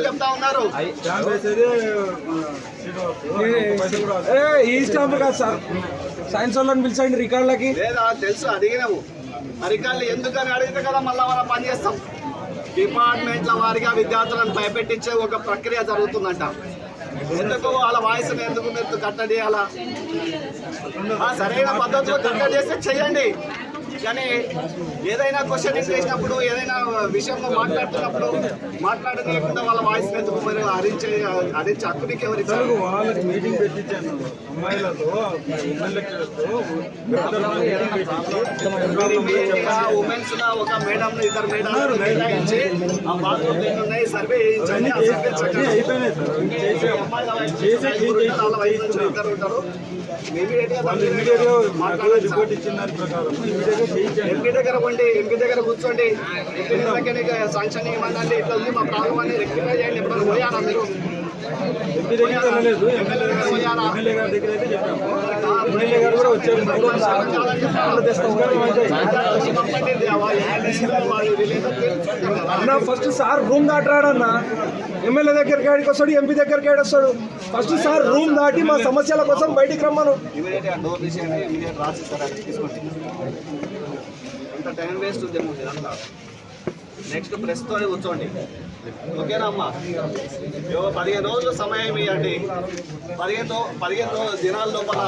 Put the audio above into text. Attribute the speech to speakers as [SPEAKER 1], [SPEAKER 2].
[SPEAKER 1] చెప్తా ఉన్నారు
[SPEAKER 2] ఈ స్టాంప్ కాదు సార్, సైన్స్ వాళ్ళని పిలిచండి రికార్డులకి.
[SPEAKER 1] లేదా తెలుసు అడిగినాము, రికార్డులు ఎందుకని అడిగితే కదా మళ్ళీ మనం పని చేస్తాం. డిపార్ట్మెంట్ల వారిగా విద్యార్థులను భయపెట్టించే ఒక ప్రక్రియ జరుగుతుందంట. ఎందుకు వాళ్ళ వాయిస్ని ఎందుకు మీరు కట్టడి? అలా సరైన పద్ధతిలో కట్టడి చేస్తే చెయ్యండి. కానీ ఏదైనా క్వశ్చన్ చేసినప్పుడు, ఏదైనా విషయంలో మాట్లాడుతున్నప్పుడు మాట్లాడలేకుండా వాళ్ళ వాయిస్ ఎందుకు మరి హరించే హక్కు మీకు ఎవరు ఇచ్చారు?
[SPEAKER 2] వాళ్ళకి మీటింగ్ పెట్టించాను అమ్మాయిలతో,
[SPEAKER 1] ఉమెన్స్ గా ఒక మేడం, ఇద్దరు మేడం కేటాయించి ఆ బాత్రూమ్ ఉన్నాయి సర్వే చేయించండి. ఇద్దరు ఉంటారు. ఎంపీ దగ్గర పోండి, ఎంపీ దగ్గర కూర్చోండి, ఎంపీ దగ్గర శాంక్షన్ ఇవ్వండి, ఇట్లా ఉంది మా ప్రాబ్లం అని రెక్టిఫై చేయండి. ఎప్పుడైనా పోయారా మీరు?
[SPEAKER 2] ఎంపీ దగ్గర వెళ్ళలేదు, ఎమ్మెల్యే గారి దగ్గర అయితే చెప్పాము. ఎమ్మెల్యే గారు కూడా వచ్చారు. అన్న ఫస్ట్ సార్ రూమ్ దాటరాడన్నా, ఎమ్మెల్యే దగ్గరికి ఆడికి వస్తాడు, ఎంపీ దగ్గరికి ఆడి వస్తాడు. ఫస్ట్ సార్ రూమ్ దాటి మా సమస్యల కోసం బయటికి రమ్మను.
[SPEAKER 1] ఇంత టైం వేస్ట్ ఉంది అంతా. నెక్స్ట్ ప్రెస్తో కూర్చోండి, ఓకేనా అమ్మా? 15 రోజులు సమయం ఇవ్వండి. 15 దినాల లోపల